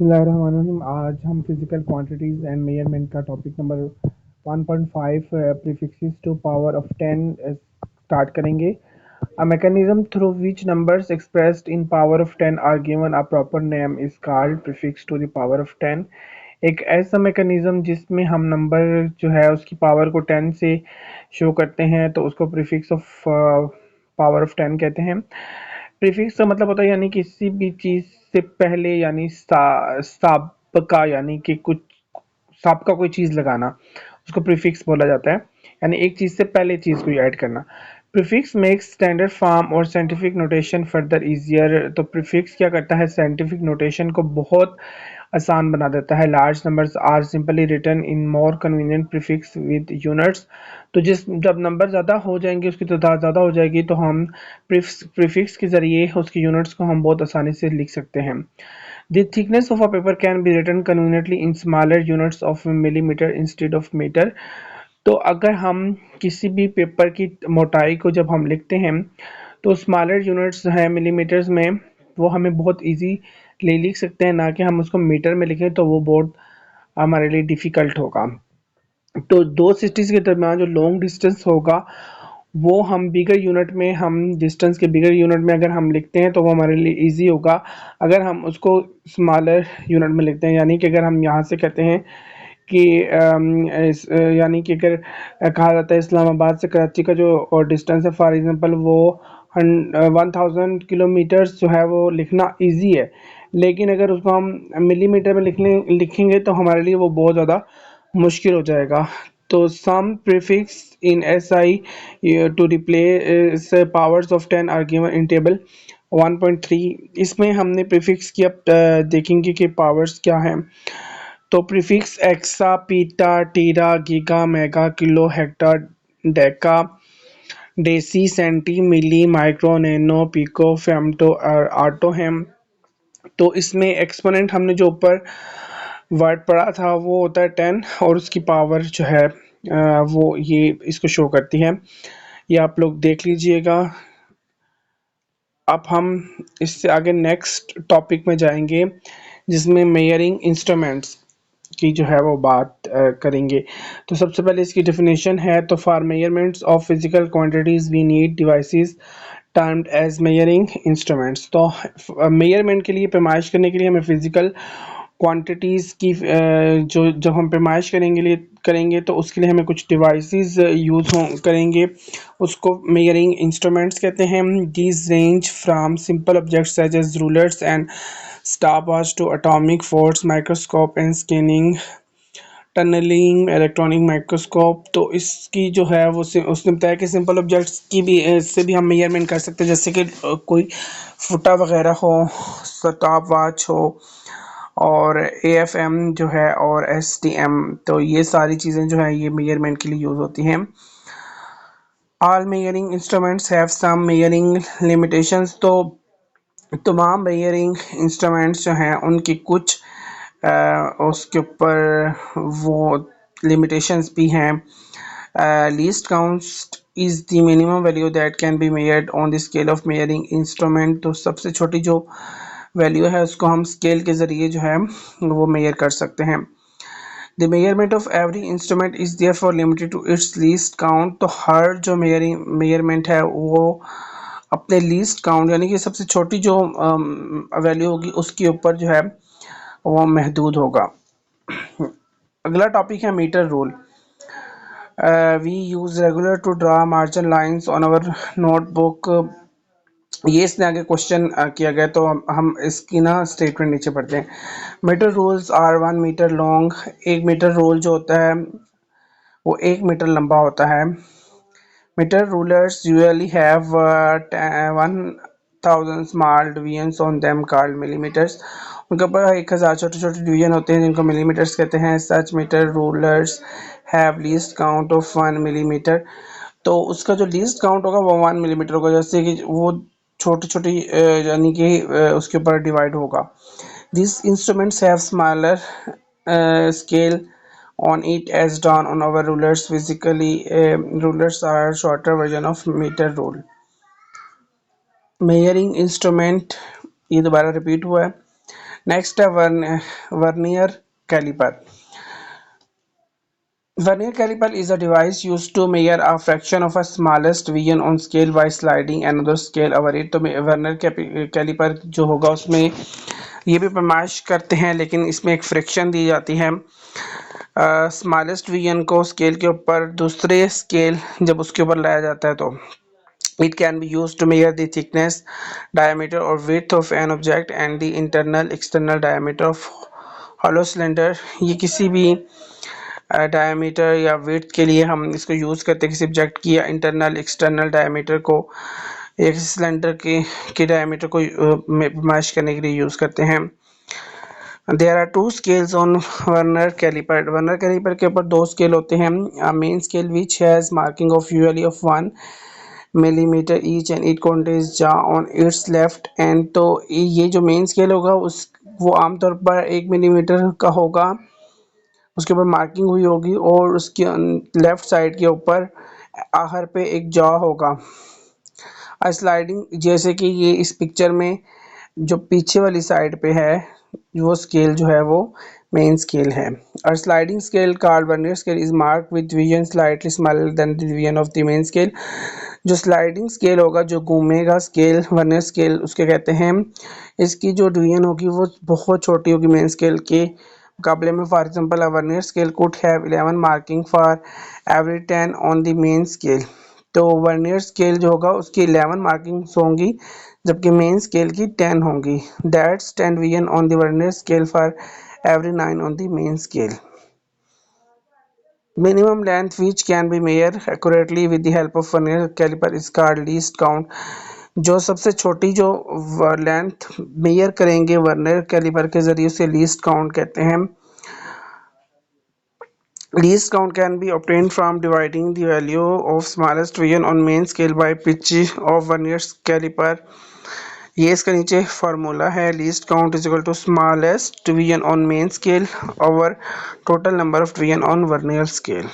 बिस्मिल्लाहिर्रहमानिर्रहीम। आज हम फिजिकल क्वांटिटीज एंड मेजरमेंट का topic number 1.5 prefixes to power of 10 start करेंगे। A mechanism through which numbers expressed in power of 10 are given a proper name is called prefix to the power of 10। एक ऐसा mechanism जिसमें हम number जो है उसकी power को 10 से शो करते हैं तो उसको प्रीफिक्स ऑफ पावर ऑफ 10 कहते हैं। प्रीफिक्स का मतलब होता है यानी किसी भी चीज से पहले यानी साबका यानी कि कुछ साबका कोई चीज लगाना उसको प्रीफिक्स बोला जाता है। यानी एक चीज से पहले चीज को ऐड करना। प्रीफिक्स मेक्स स्टैंडर्ड फॉर्म और साइंटिफिक नोटेशन फर्दर इजियर। तो प्रीफिक्स क्या करता है, साइंटिफिक नोटेशन को बहुत आसान बना देता है। Large numbers are simply written in more convenient prefix with units. तो जिस जब नंबर ज़्यादा हो जाएंगे, उसकी तादाद ज़्यादा हो जाएगी, तो हम प्रीफिक्स के ज़रिए उसकी यूनिट्स को हम बहुत आसानी से लिख सकते हैं। The thickness of a paper can be written conveniently in smaller units of millimeter instead of meter। तो अगर हम किसी भी पेपर की मोटाई को जब हम लिखते हैं तो स्मॉलर यूनिट्स हैं मिलीमीटर्स में, वो हमें बहुत इजी ले लिख सकते हैं, ना कि हम उसको मीटर में लिखें तो वो बहुत हमारे लिए डिफ़िकल्ट होगा। तो दो सिटीज़ के दरमियान जो लॉन्ग डिस्टेंस होगा वो हम बिगर यूनिट में, हम डिस्टेंस के बिगर यूनिट में अगर हम लिखते हैं तो वो हमारे लिए इजी होगा। अगर हम उसको स्मॉलर यूनिट में लिखते हैं, यानी कि अगर हम यहाँ से कहते हैं कि यानी कि अगर कहा जाता है इस्लामाबाद से कराची का जो डिस्टेंस है फॉर एग्जांपल वो 1000 किलोमीटर्स जो है वो लिखना इजी है। लेकिन अगर उसको हम मिलीमीटर में लिखेंगे तो हमारे लिए वो बहुत ज़्यादा मुश्किल हो जाएगा। तो some prefix in S I to replace powers of 10 are given in table 1.3। इसमें हमने प्रीफिक्स की अब देखेंगे कि पावर्स क्या हैं। तो prefix exa, peta, tera, giga, mega, kilo, hecto, deca, deci, centi, milli, micro, nano, pico, femto और आटो हैं। तो इसमें एक्सपोनेंट हमने जो ऊपर वर्ड पढ़ा था वो होता है 10 और उसकी पावर जो है वो ये इसको शो करती है। ये आप लोग देख लीजिएगा। अब हम इससे आगे नेक्स्ट टॉपिक में जाएंगे जिसमें मेजरिंग इंस्ट्रूमेंट्स की जो है वो बात करेंगे। तो सबसे पहले इसकी डेफिनेशन है, तो for measurements of physical quantities we need devices termed as measuring instruments. तो मेजरमेंट के लिए, पैमाइश करने के लिए हमें फिजिकल क्वांटिटीज़ की जो जब हम पैमाइश करेंगे तो उसके लिए हमें कुछ डिवाइसेस यूज़ करेंगे, उसको मेजरिंग इंस्ट्रूमेंट्स कहते हैं। These range from simple objects such as rulers and stopwatch to atomic force microscope and scanning tunneling electronic microscope. तो इसकी जो है वो उसने बताया कि सिंपल ऑब्जेक्ट्स की भी से भी हम मेजरमेंट कर सकते हैं, जैसे कि कोई फुटा वगैरह हो, स्टॉप वॉच हो, और एएफएम जो है और एसटीएम। तो ये सारी चीज़ें जो है ये मेजरमेंट के लिए यूज़ होती हैं। All measuring instruments have some measuring limitations. तो तमाम मेजरिंग इंस्ट्रूमेंट्स जो हैं उनकी कुछ उसके ऊपर वो लिमिटेशंस भी हैं। Least count is the minimum value that can be measured on the scale of measuring instrument. तो सबसे छोटी जो वैल्यू है उसको हम स्केल के ज़रिए जो है वो मेजर कर सकते हैं। The measurement of every instrument is therefore limited to its least count. तो हर जो मेजरमेंट है वो अपने लीस्ट काउंट यानी कि सबसे छोटी जो वैल्यू होगी उसके ऊपर जो है वो महदूद होगा। अगला टॉपिक है metre rule. We use regular to draw margin lines on our notebook. ये इसने आगे क्वेश्चन किया गया, तो हम इसकी ना स्टेटमेंट नीचे पढ़ते हैं। Metre rules are 1 metre long. एक मीटर रोल जो होता है वो 1 मीटर लंबा होता है। Metre rulers usually have 1000 small divisions on them called millimetres. उनके ऊपर 1000 छोटे छोटे डिवीजन होते हैं जिनको मिलीमीटर्स कहते हैं। Such metre rulers have least count of 1 millimetre. तो उसका जो लीस्ट काउंट होगा वो 1 मिलीमीटर होगा, जैसे कि वो छोटी छोटी यानी कि उसके ऊपर डिवाइड होगा। This instruments have smaller scale on it as drawn on our rulers. Physically, rulers are shorter version of meter rule. Measuring instrument, ये दोबारा रिपीट हुआ है। नेक्स्ट है vernier caliper. Vernier caliper is a device used to measure a fraction of a smallest deviation on scale by sliding another scale over it। तो vernier caliper जो होगा उसमें ये भी पैमाइश करते हैं, लेकिन इसमें एक फ्रैक्शन दी जाती है स्मॉलेस्ट डिवीजन को स्केल के ऊपर दूसरे स्केल जब उसके ऊपर लाया जाता है तो it can be used to measure the thickness, diameter or width of an object and the internal external diameter of hollow cylinder। ये किसी भी डायमीटर या विड्थ के लिए हम इसको यूज़ करते हैं किसी ऑब्जेक्ट की या इंटरनल एक्सटर्नल डायमीटर को एक सिलेंडर के डायमीटर को मैच करने के लिए यूज़ करते हैं। There are two scales on vernier caliper. Vernier caliper के ऊपर दो स्केल होते हैं। Main scale which has marking of usually of 1 millimetre each and it contains jar on its left end. तो ये जो मेन स्केल होगा उस वो आमतौर पर 1 मिलीमीटर का होगा, उसके ऊपर मार्किंग हुई होगी और उसके लेफ्ट साइड के ऊपर आखिर पे एक जॉ होगा। स्लाइडिंग, जैसे कि ये इस पिक्चर में जो पीछे वाली साइड पे है वो स्केल जो है वो मेन स्केल है। और sliding scale called vernier scale is mark with division slightly smaller than the division of the main scale. जो स्लाइडिंग स्केल होगा, जो घूमेगा स्केल, वर्नियर स्केल उसके कहते हैं। इसकी जो डिवीजन होगी वो बहुत छोटी होगी मेन स्केल के मुकाबले में। For example, a vernier scale could have 11 marking for every 10 on the main scale. तो वर्नियर स्केल जो होगा उसकी 11 मार्किंग्स होंगी जबकि मेन स्केल की 10 होंगी। That's 10 division on the vernier scale for every 9 on the main scale. Minimum length which can be measured accurately with the help of vernier caliper is called least count। जो सबसे छोटी जो length major करेंगे vernier caliper के जरिए उसे least count कहते हैं। Least count can be obtained from dividing the value of smallest division on main scale by pitch of vernier caliper। ये इसका नीचे फार्मूला है। Least count is equal to smallest division on main scale over total number of division on vernier scale.